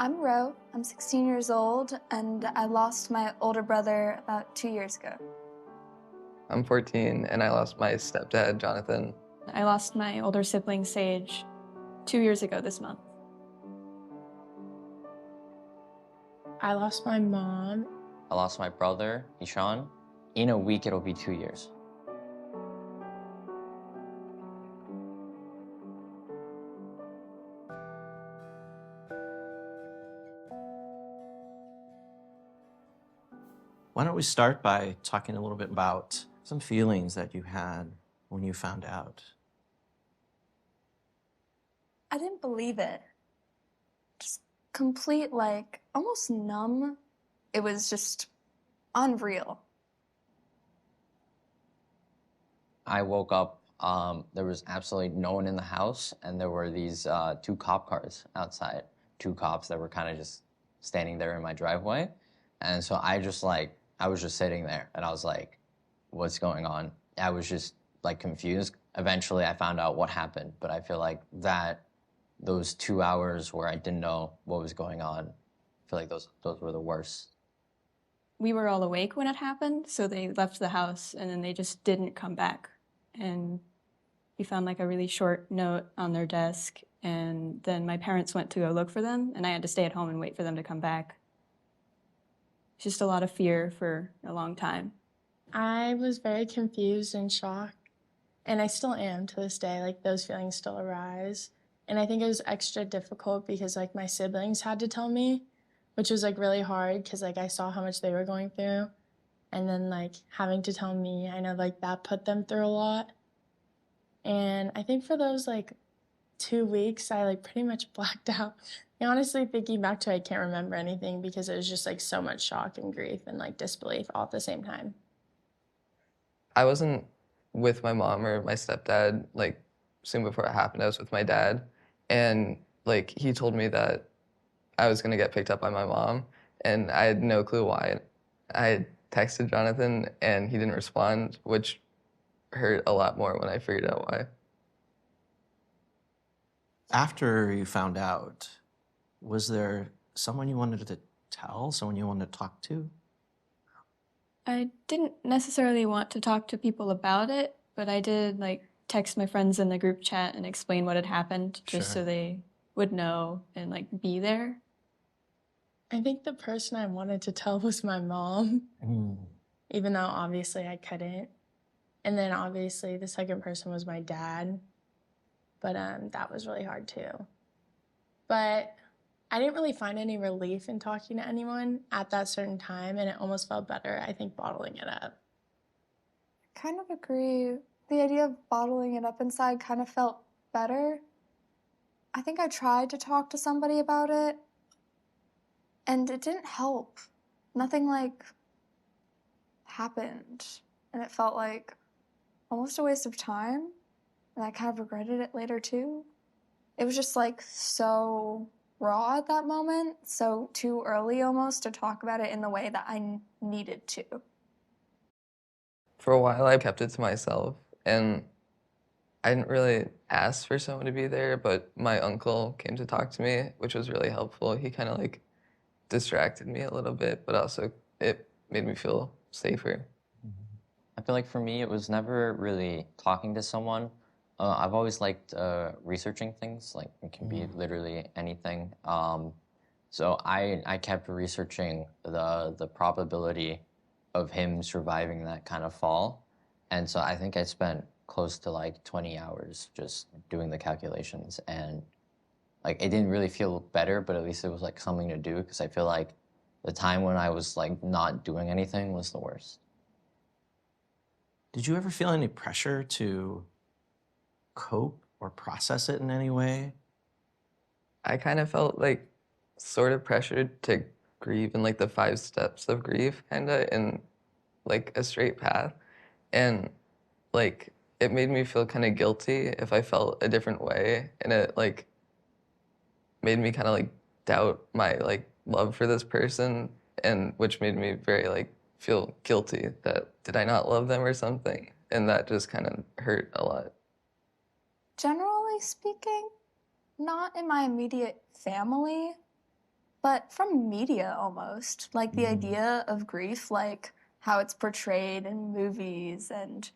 I'm Ro. I'm 16 years old, and I lost my older brother about 2 years ago. I'm 14, and I lost my stepdad, Jonathan. I lost my older sibling, Sage, 2 years ago this month. I lost my mom. I lost my brother, Ishan. In a week, it'll be 2 years. Why don't we start by talking a little bit about some feelings that you had when you found out? I didn't believe it. Just complete, like, almost numb. It was just unreal. I woke up, there was absolutely no one in the house, and there were these two cop cars outside. Two cops that were kind of just standing there in my driveway. And so I was just sitting there, and I was like, what's going on? I was just like confused. Eventually I found out what happened, but I feel like those 2 hours where I didn't know what was going on, I feel like those were the worst. We were all awake when it happened, so they left the house and then they just didn't come back. And we found like a really short note on their desk, and then my parents went to go look for them, and I had to stay at home and wait for them to come back. Just a lot of fear for a long time. I was very confused and shocked, and I still am to this day. Like, those feelings still arise. And I think it was extra difficult because like my siblings had to tell me, which was like really hard because like I saw how much they were going through. And then like having to tell me, I know like that put them through a lot. And I think for those like 2 weeks, I like pretty much blacked out. And honestly, thinking back to it, I can't remember anything because it was just like so much shock and grief and like disbelief all at the same time. I wasn't with my mom or my stepdad, like, soon before it happened. I was with my dad, and, like, he told me that I was gonna get picked up by my mom, and I had no clue why. I texted Jonathan, and he didn't respond, which hurt a lot more when I figured out why. After you found out, was there someone you wanted to tell, someone you wanted to talk to? I didn't necessarily want to talk to people about it, but I did like text my friends in the group chat and explain what had happened just Sure. so they would know and like be there. I think the person I wanted to tell was my mom, even though obviously I couldn't. And then obviously the second person was my dad, but that was really hard too. But I didn't really find any relief in talking to anyone at that certain time, and it almost felt better, I think, bottling it up. I kind of agree. The idea of bottling it up inside kind of felt better. I think I tried to talk to somebody about it, and it didn't help. Nothing like happened, and it felt like almost a waste of time, and I kind of regretted it later too. It was just like so raw at that moment, so too early almost to talk about it in the way that I needed to. For a while, I kept it to myself, and I didn't really ask for someone to be there, but my uncle came to talk to me, which was really helpful. He kind of like distracted me a little bit, but also it made me feel safer. I feel like for me, it was never really talking to someone. I've always liked researching things, like it can be literally anything. So I kept researching the probability of him surviving that kind of fall. And so I think I spent close to like 20 hours just doing the calculations, and like it didn't really feel better, but at least it was like something to do, because I feel like the time when I was like not doing anything was the worst. Did you ever feel any pressure to cope or process it in any way? I kind of felt like sort of pressured to grieve in like the 5 steps of grief, kind of in like a straight path. And like it made me feel kind of guilty if I felt a different way. And it like made me kind of like doubt my like love for this person, and which made me very like feel guilty that did I not love them or something. And that just kind of hurt a lot. Generally speaking, not in my immediate family. but from media almost. Like the Mhm. idea of grief, like how it's portrayed in movies and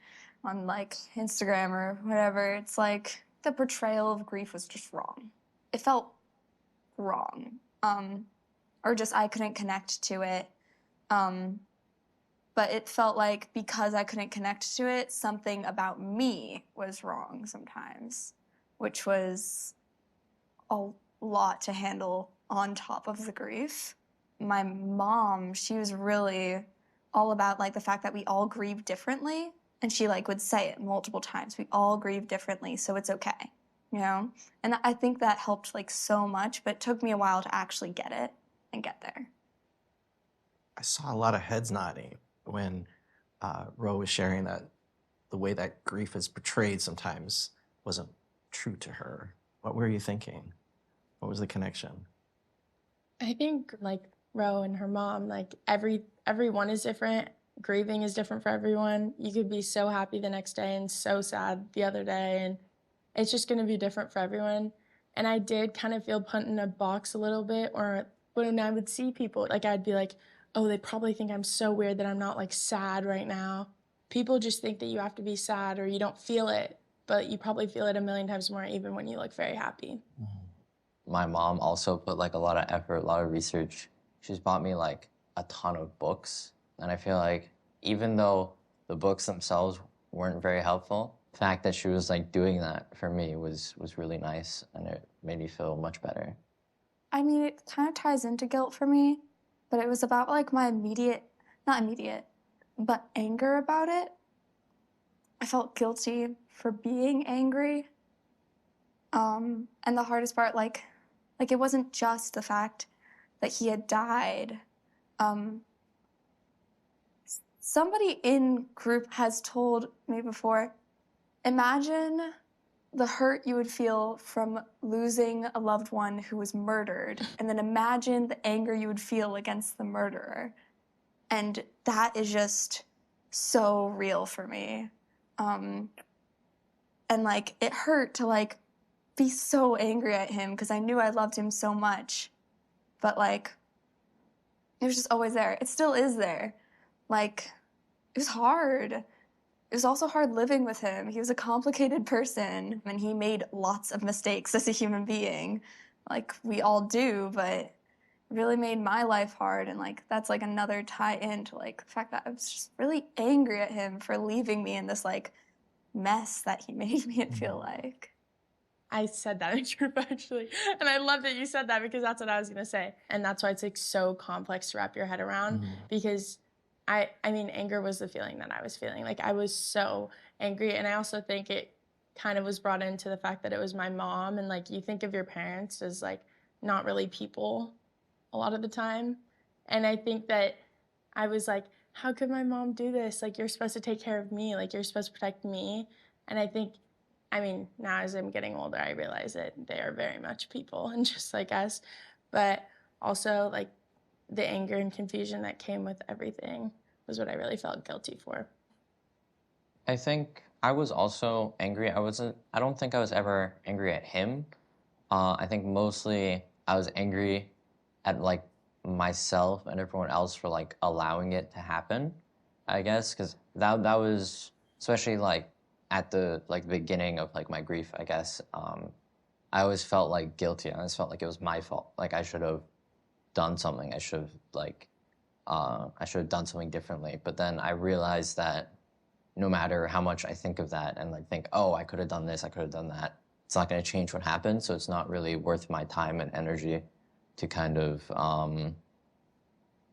on like Instagram or whatever, it's like the portrayal of grief was just wrong. It felt wrong. Or just I couldn't connect to it. But it felt like because I couldn't connect to it, something about me was wrong sometimes, which was a lot to handle on top of the grief. My mom, she was really all about like the fact that we all grieve differently, and she like would say it multiple times. We all grieve differently, so it's okay, you know? And I think that helped like so much, but it took me a while to actually get it and get there. I saw a lot of heads nodding when Ro was sharing that the way that grief is portrayed sometimes wasn't true to her. What were you thinking? What was the connection? I think like Ro and her mom, like everyone is different. Grieving is different for everyone. You could be so happy the next day and so sad the other day, and it's just going to be different for everyone. And I did kind of feel put in a box a little bit, or when I would see people, like I'd be like, oh, they probably think I'm so weird that I'm not like sad right now. People just think that you have to be sad or you don't feel it, but you probably feel it a million times more even when you look very happy. My mom also put like a lot of effort, a lot of research. She's bought me like a ton of books. And I feel like even though the books themselves weren't very helpful, the fact that she was like doing that for me was really nice, and it made me feel much better. I mean, it kind of ties into guilt for me, but it was about like my immediate, not immediate, but anger about it. I felt guilty for being angry. And the hardest part, like it wasn't just the fact that he had died. Um, somebody in group has told me before, imagine the hurt you would feel from losing a loved one who was murdered, and then imagine the anger you would feel against the murderer. And that is just so real for me. And like it hurt to like be so angry at him because I knew I loved him so much. But like it was just always there. It still is there. Like it was hard. It was also hard living with him. He was a complicated person and he made lots of mistakes as a human being. Like we all do, but it really made my life hard, and like that's like another tie in to like the fact that I was just really angry at him for leaving me in this like mess that he made me feel like. I said that in group actually. And I love that you said that because that's what I was going to say. And that's why it's like so complex to wrap your head around because I mean, anger was the feeling that I was feeling. Like I was so angry. And I also think it kind of was brought into the fact that it was my mom. And like you think of your parents as like not really people a lot of the time. And I think that I was like, how could my mom do this? Like, you're supposed to take care of me. Like, you're supposed to protect me. And I think, I mean, now as I'm getting older, I realize that they are very much people and just like us. But also, like, the anger and confusion that came with everything was what I really felt guilty for. I think I was also angry. I don't think I was ever angry at him. I think mostly I was angry at like myself and everyone else for like allowing it to happen, I guess, because that was especially like at the like beginning of like my grief, I guess. I always felt like guilty. I always felt like it was my fault. Like I should have done something. I should have done something differently. But then I realized that no matter how much I think of that and like think, oh, I could have done this, I could have done that, it's not going to change what happened. So it's not really worth my time and energy to kind of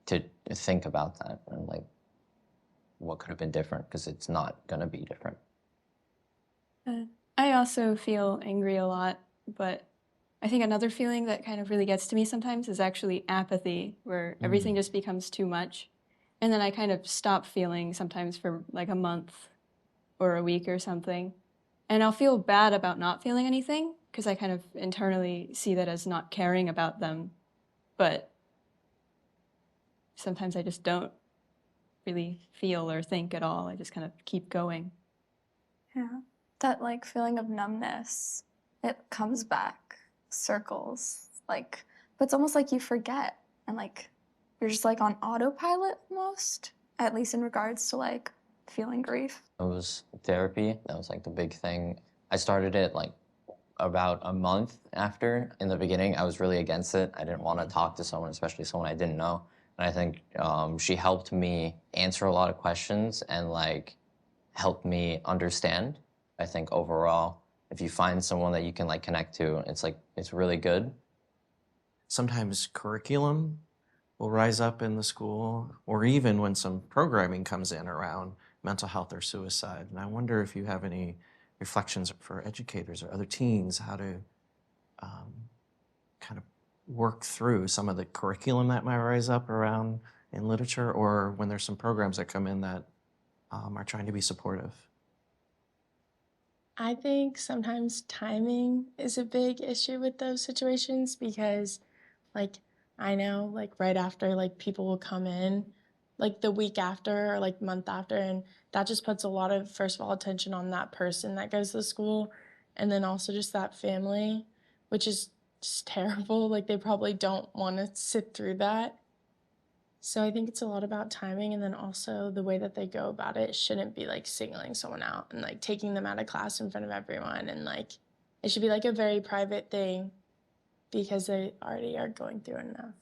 to think about that and like what could have been different, because it's not going to be different. I also feel angry a lot, but I think another feeling that kind of really gets to me sometimes is actually apathy, where everything just becomes too much. And then I kind of stop feeling sometimes for like a month or a week or something. And I'll feel bad about not feeling anything because I kind of internally see that as not caring about them. But sometimes I just don't really feel or think at all. I just kind of keep going. Yeah. That like feeling of numbness, it comes back, circles. Like but it's almost like you forget and like you're just like on autopilot almost, at least in regards to like feeling grief. It was therapy. That was like the big thing. I started it like about a month after. In the beginning, I was really against it. I didn't want to talk to someone, especially someone I didn't know. And I think she helped me answer a lot of questions and like helped me understand. I think overall, if you find someone that you can like connect to, it's like it's really good. Sometimes curriculum will rise up in the school, or even when some programming comes in around mental health or suicide. And I wonder if you have any reflections for educators or other teens how to kind of work through some of the curriculum that might rise up around in literature, or when there's some programs that come in that are trying to be supportive. I think sometimes timing is a big issue with those situations because, like, I know, like, right after, like, people will come in, like, the week after or, like, month after, and that just puts a lot of, first of all, attention on that person that goes to school, and then also just that family, which is just terrible. Like, they probably don't want to sit through that. So I think it's a lot about timing, and then also the way that they go about it shouldn't be like singling someone out and like taking them out of class in front of everyone, and like it should be like a very private thing because they already are going through enough.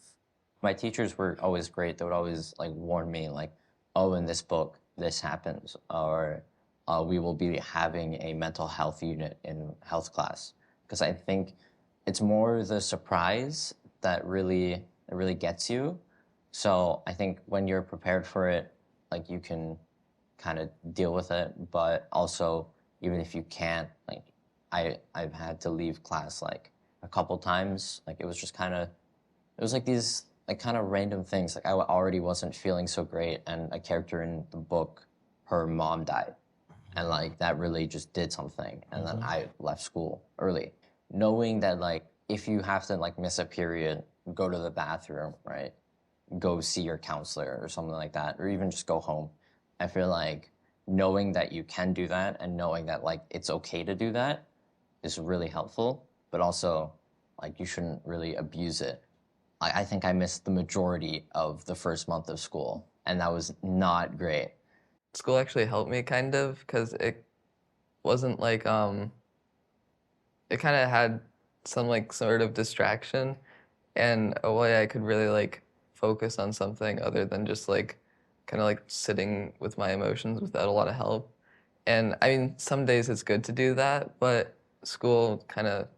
My teachers were always great. They would always like warn me like, oh, in this book, this happens, or we will be having a mental health unit in health class. Because I think it's more the surprise that really gets you. So I think when you're prepared for it, like you can kind of deal with it. But also, even if you can't, like I've had to leave class like a couple times. Like it was just kind of, it was like these like kind of random things. Like I already wasn't feeling so great, and a character in the book, her mom died, and like that really just did something. And then I left school early, knowing that like if you have to like miss a period, go to the bathroom, right? Go see your counselor or something like that, or even just go home. I feel like knowing that you can do that and knowing that like it's okay to do that is really helpful, but also like you shouldn't really abuse it. I think I missed the majority of the first month of school, and that was not great. School actually helped me kind of because it wasn't like it kind of had some like sort of distraction and a way I could really like focus on something other than just like kind of like sitting with my emotions without a lot of help. And I mean, some days it's good to do that, but school kind of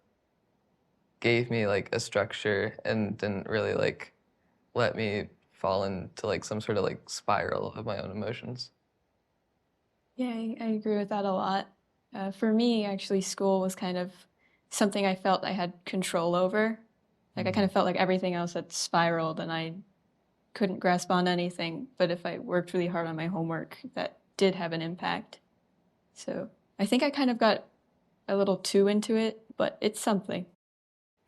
gave me like a structure and didn't really like let me fall into like some sort of like spiral of my own emotions. Yeah, I agree with that a lot. For me, actually, school was kind of something I felt I had control over. Like I kind of felt like everything else had spiraled and I couldn't grasp on anything. But if I worked really hard on my homework, that did have an impact. So I think I kind of got a little too into it, but it's something.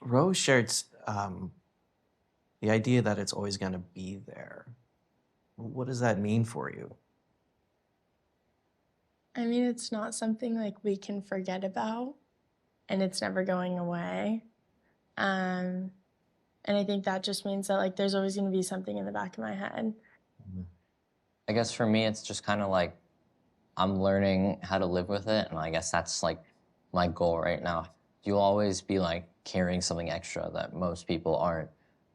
Rose shared the idea that it's always going to be there. What does that mean for you? I mean, it's not something like we can forget about, and it's never going away. And I think that just means that like there's always going to be something in the back of my head. I guess for me, it's just kind of like I'm learning how to live with it, and I guess that's like my goal right now. You'll always be like carrying something extra that most people aren't,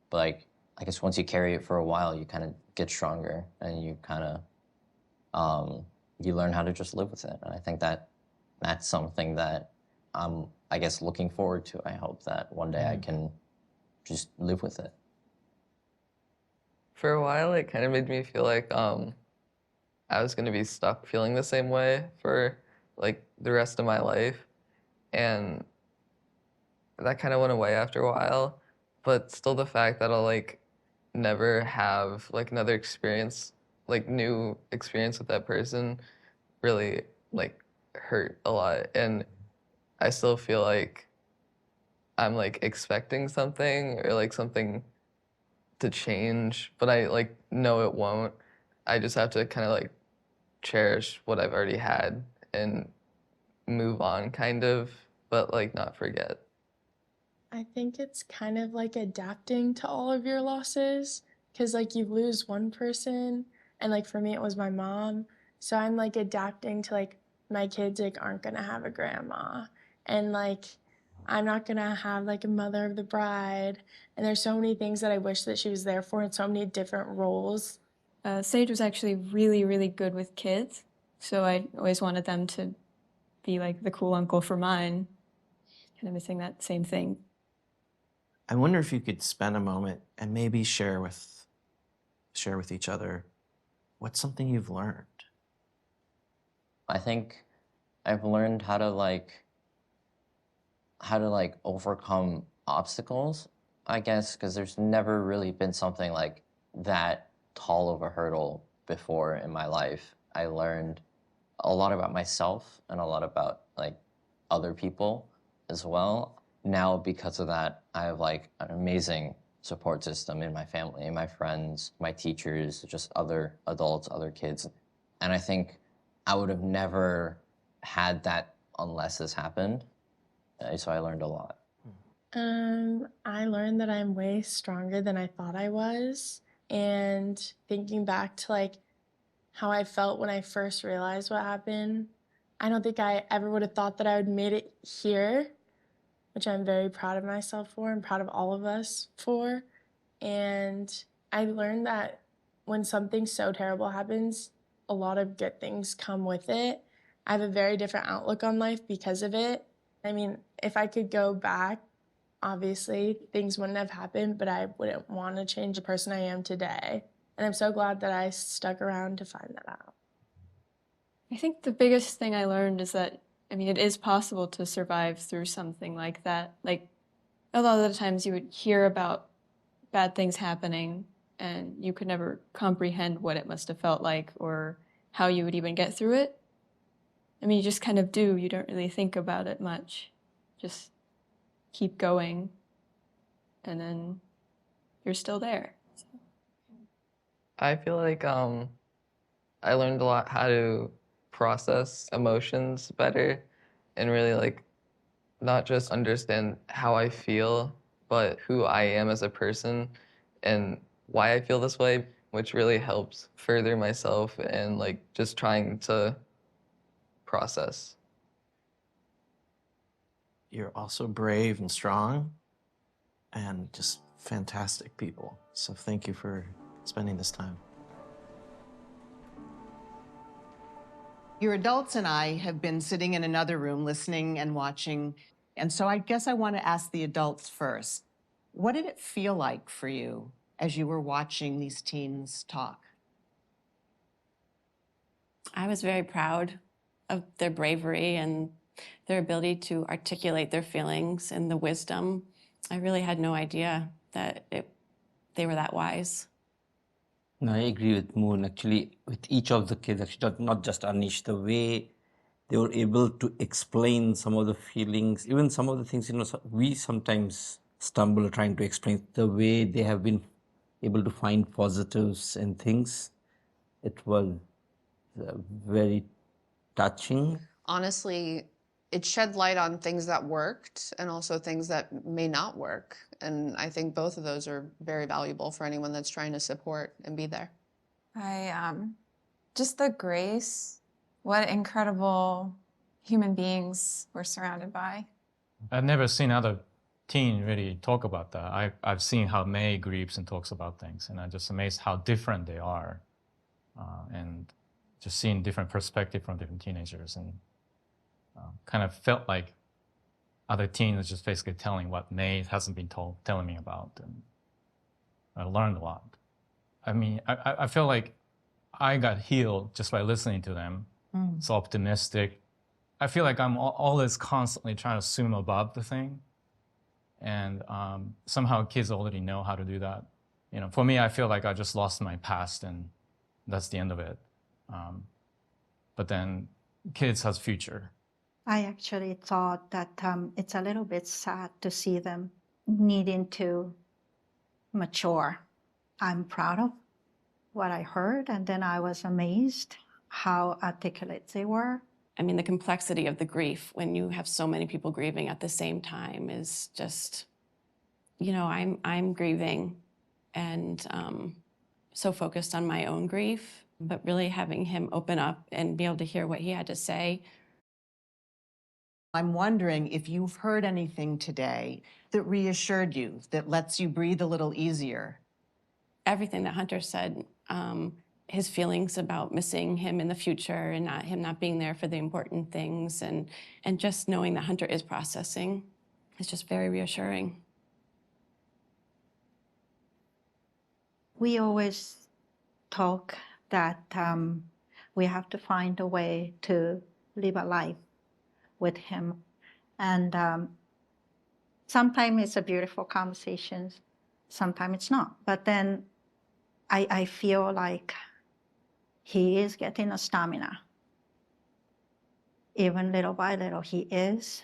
but like I guess once you carry it for a while, you kind of get stronger, and you kind of you learn how to just live with it. And I think that that's something that I'm, I guess, looking forward to. I hope that one day I can just live with it. For a while, it kind of made me feel like I was gonna be stuck feeling the same way for like the rest of my life, and that kind of went away after a while. But still, the fact that I'll like never have like another experience, like new experience with that person, really like hurt a lot, and I still feel like I'm like expecting something or like something to change, but I like know it won't. I just have to kind of like cherish what I've already had and move on kind of, but like not forget. I think it's kind of like adapting to all of your losses because, like, you lose one person, and, like, for me, it was my mom. So I'm, like, adapting to, like, my kids, like, aren't gonna have a grandma. And, like, I'm not gonna have, like, a mother of the bride. And there's so many things that I wish that she was there for and so many different roles. Sage was actually really, really good with kids. So I always wanted them to be like the cool uncle for mine. Kind of missing that same thing. I wonder if you could spend a moment and maybe share with each other what's something you've learned. I think I've learned how to overcome obstacles, I guess, because there's never really been something like that tall of a hurdle before in my life. I learned a lot about myself and a lot about like other people as well. Now, because of that, I have like an amazing support system in my family, my friends, my teachers, just other adults, other kids. And I think I would have never had that unless this happened. So I learned a lot. I learned that I'm way stronger than I thought I was. And thinking back to, like, how I felt when I first realized what happened, I don't think I ever would have thought that I would made it here, which I'm very proud of myself for and proud of all of us for. And I learned that when something so terrible happens, a lot of good things come with it. I have a very different outlook on life because of it. I mean, if I could go back, obviously things wouldn't have happened, but I wouldn't want to change the person I am today. And I'm so glad that I stuck around to find that out. I think the biggest thing I learned is that, I mean, it is possible to survive through something like that. Like, a lot of the times you would hear about bad things happening and you could never comprehend what it must have felt like or how you would even get through it. I mean, you just kind of do. You don't really think about it much. Just keep going, and then you're still there. I feel like I learned a lot how to process emotions better and really like not just understand how I feel, but who I am as a person and why I feel this way, which really helps further myself and like just trying to process. You're also brave and strong and just fantastic people. So thank you for spending this time. Your adults and I have been sitting in another room listening and watching. And so I guess I want to ask the adults first. What did it feel like for you as you were watching these teens talk? I was very proud of their bravery and their ability to articulate their feelings and the wisdom. I really had no idea that they were that wise. No, I agree with Moon. Actually, with each of the kids, actually, not just Anish, the way they were able to explain some of the feelings, even some of the things, we sometimes stumble trying to explain the way they have been able to find positives in things. It was very touching. Honestly, it shed light on things that worked and also things that may not work. And I think both of those are very valuable for anyone that's trying to support and be there. Just the grace, what incredible human beings we're surrounded by. I've never seen other teen really talk about that. I've seen how May grieves and talks about things, and I'm just amazed how different they are, and just seeing different perspective from different teenagers, and kind of felt like other teens just basically telling what May hasn't been telling me about, and I learned a lot. I mean, I feel like I got healed just by listening to them. So optimistic. I feel like I'm always constantly trying to swim above the thing, and somehow kids already know how to do that. For me, I feel like I just lost my past, and that's the end of it. But then kids has future. I actually thought that it's a little bit sad to see them needing to mature. I'm proud of what I heard, and then I was amazed how articulate they were. I mean, the complexity of the grief when you have so many people grieving at the same time is just you know, I'm grieving and so focused on my own grief, but really having him open up and be able to hear what he had to say. I'm wondering if you've heard anything today that reassured you, that lets you breathe a little easier. Everything that Hunter said, his feelings about missing him in the future and him not being there for the important things, and just knowing that Hunter is processing is just very reassuring. We always talk that we have to find a way to live a life with him. And sometimes it's a beautiful conversation, sometimes it's not. But then I feel like he is getting a stamina. Even little by little, he is.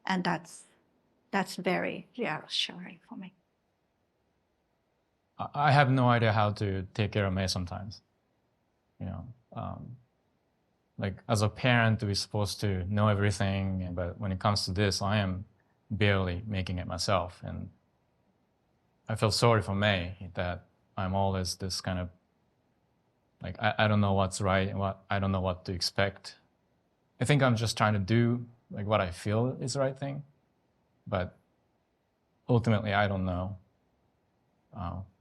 And that's very reassuring for me. I have no idea how to take care of May sometimes. You know, like as a parent, we're supposed to know everything, but when it comes to this, I am barely making it myself. And I feel sorry for May that I'm always this kind of, like, I don't know what's right and I don't know what to expect. I think I'm just trying to do like what I feel is the right thing, but ultimately I don't know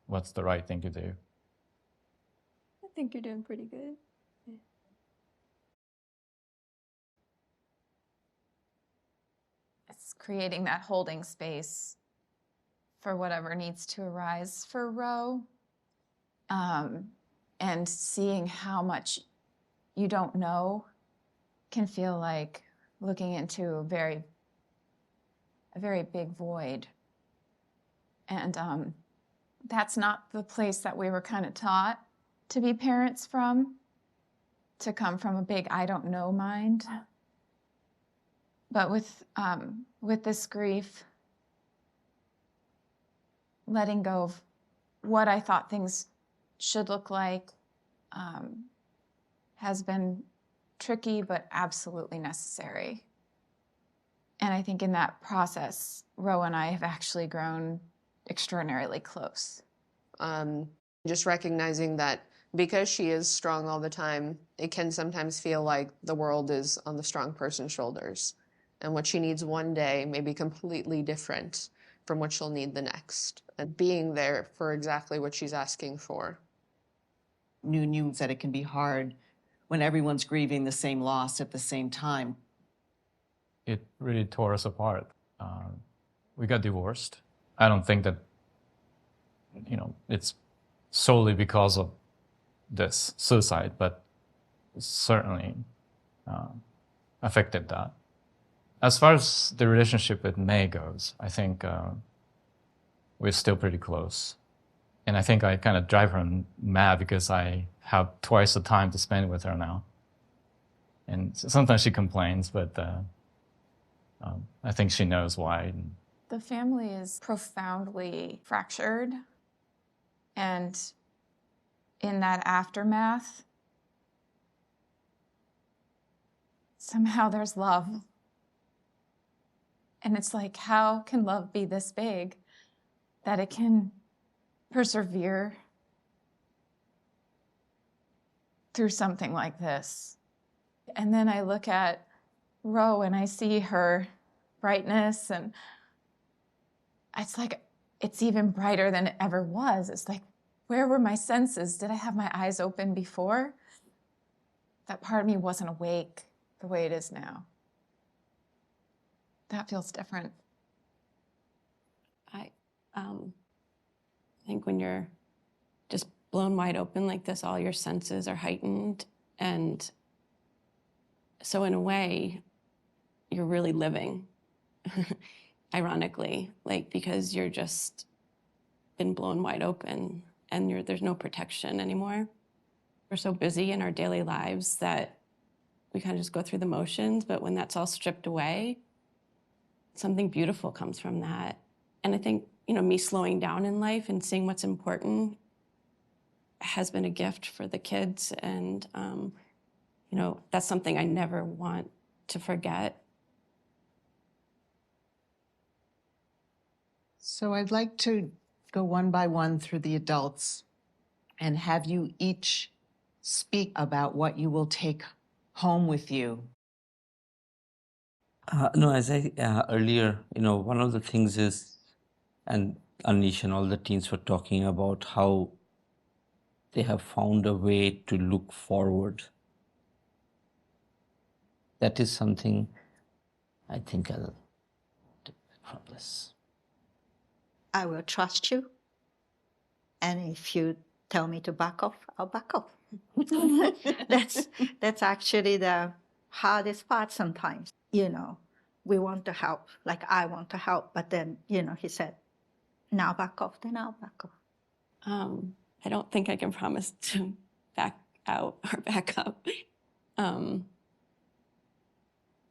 what's the right thing to do. I think you're doing pretty good. It's creating that holding space for whatever needs to arise for Ro, and seeing how much you don't know can feel like looking into a very big void. And that's not the place that we were kind of taught to be parents from, to come from a big I don't know mind. But with this grief, letting go of what I thought things should look like has been tricky, but absolutely necessary. And I think in that process, Ro and I have actually grown extraordinarily close. Just recognizing that because she is strong all the time, it can sometimes feel like the world is on the strong person's shoulders. And what she needs one day may be completely different from what she'll need the next. And being there for exactly what she's asking for. Knew that it can be hard when everyone's grieving the same loss at the same time. It really tore us apart. We got divorced. I don't think that, you know, it's solely because of this suicide, but it certainly affected that. As far as the relationship with May goes, I think we're still pretty close. And I think I kind of drive her mad because I have twice the time to spend with her now. And sometimes she complains, but I think she knows why. The family is profoundly fractured. And in that aftermath, somehow there's love. And it's like, how can love be this big that it can persevere through something like this? And then I look at Ro and I see her brightness, and it's like, it's even brighter than it ever was. It's like, where were my senses? Did I have my eyes open before? That part of me wasn't awake the way it is now. That feels different. I think when you're just blown wide open like this, all your senses are heightened. And so in a way, you're really living, ironically, like, because you're just been blown wide open and there's no protection anymore. We're so busy in our daily lives that we kind of just go through the motions, but when that's all stripped away, something beautiful comes from that. And I think, you know, me slowing down in life and seeing what's important has been a gift for the kids. And, you know, that's something I never want to forget. So I'd like to go one by one through the adults and have you each speak about what you will take home with you. No, as I earlier, one of the things is, and Anish and all the teens were talking about how they have found a way to look forward. That is something I think I'll take from this. I will trust you. And if you tell me to back off, I'll back off. That's actually the hardest part sometimes. We want to help, like I want to help, but then, he said, now back off, then I'll back off. I don't think I can promise to back out or back up.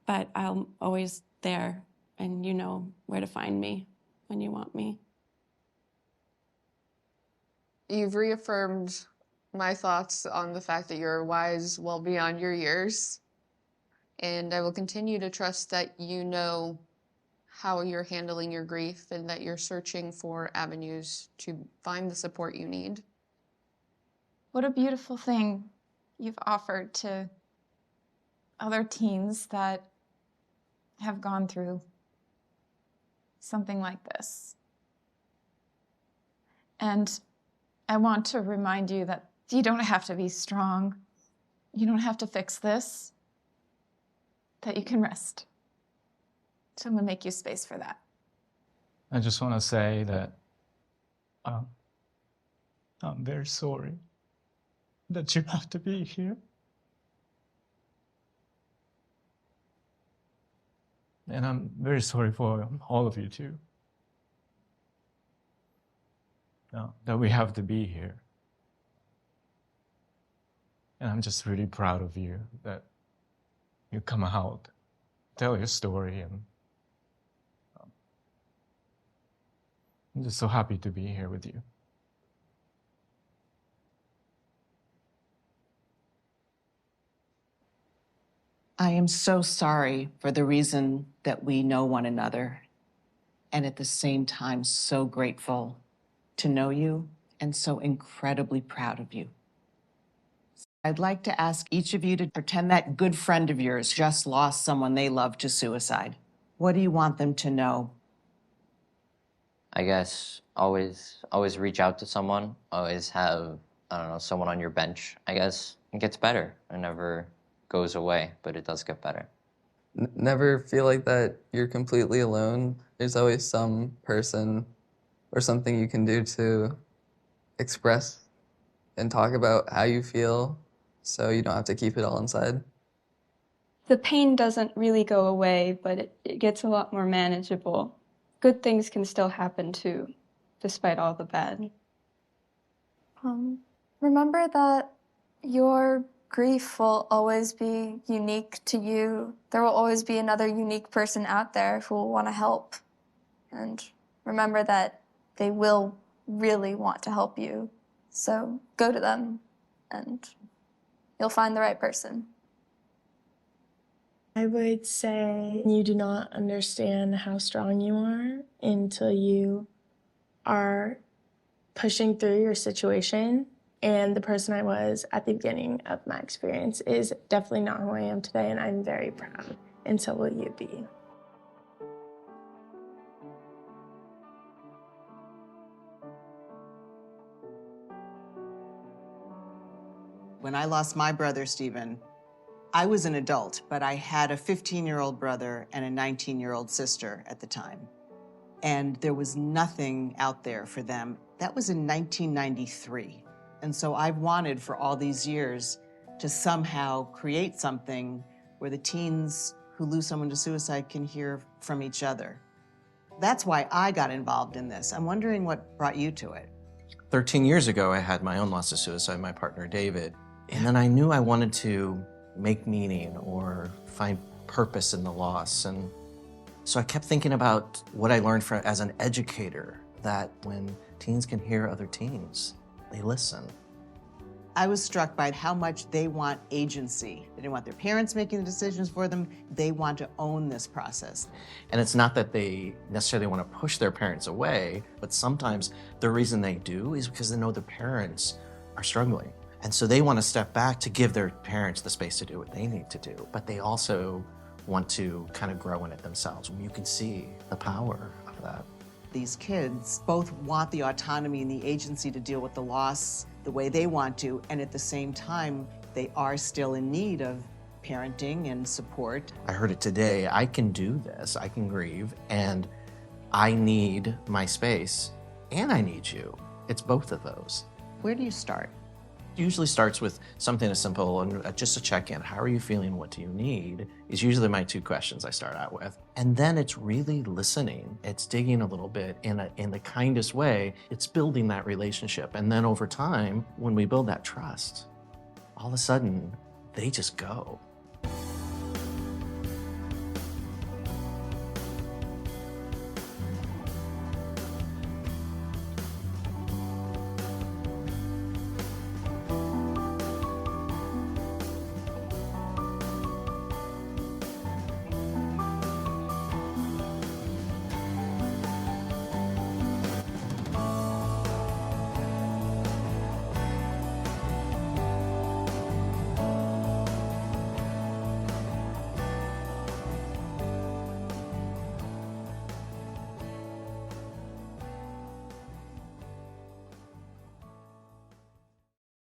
But I'm always there, and you know where to find me when you want me. You've reaffirmed my thoughts on the fact that you're wise well beyond your years. And I will continue to trust that you know how you're handling your grief and that you're searching for avenues to find the support you need. What a beautiful thing you've offered to other teens that have gone through something like this. And I want to remind you that you don't have to be strong. You don't have to fix this. That you can rest. So I'm going to make you space for that. I just want to say that I'm very sorry that you have to be here. And I'm very sorry for all of you too. That we have to be here. And I'm just really proud of you that you come out, tell your story, and I'm just so happy to be here with you. I am so sorry for the reason that we know one another, and at the same time, so grateful to know you and so incredibly proud of you. I'd like to ask each of you to pretend that good friend of yours just lost someone they love to suicide. What do you want them to know? I guess always reach out to someone. Always have, I don't know, someone on your bench. I guess it gets better. It never goes away, but it does get better. Never feel like that you're completely alone. There's always some person or something you can do to express and talk about how you feel, so you don't have to keep it all inside. The pain doesn't really go away, but it gets a lot more manageable. Good things can still happen too, despite all the bad. Remember that your grief will always be unique to you. There will always be another unique person out there who will want to help. And remember that they will really want to help you. So go to them and you'll find the right person. I would say you do not understand how strong you are until you are pushing through your situation. And the person I was at the beginning of my experience is definitely not who I am today, and I'm very proud, and so will you be. When I lost my brother, Stephen, I was an adult, but I had a 15-year-old brother and a 19-year-old sister at the time. And there was nothing out there for them. That was in 1993. And so I've wanted for all these years to somehow create something where the teens who lose someone to suicide can hear from each other. That's why I got involved in this. I'm wondering what brought you to it. 13 years ago, I had my own loss to suicide, my partner, David. And then I knew I wanted to make meaning or find purpose in the loss. And so I kept thinking about what I learned as an educator, that when teens can hear other teens, they listen. I was struck by how much they want agency. They didn't want their parents making the decisions for them. They want to own this process. And it's not that they necessarily want to push their parents away, but sometimes the reason they do is because they know the parents are struggling. And so they want to step back to give their parents the space to do what they need to do. But they also want to kind of grow in it themselves. You can see the power of that. These kids both want the autonomy and the agency to deal with the loss the way they want to, and at the same time, they are still in need of parenting and support. I heard it today. I can do this. I can grieve, and I need my space, and I need you. It's both of those. Where do you start? It usually starts with something as simple and just a check-in. How are you feeling? What do you need? Is usually my 2 questions I start out with. And then it's really listening. It's digging a little bit in the kindest way. It's building that relationship. And then over time, when we build that trust, all of a sudden, they just go.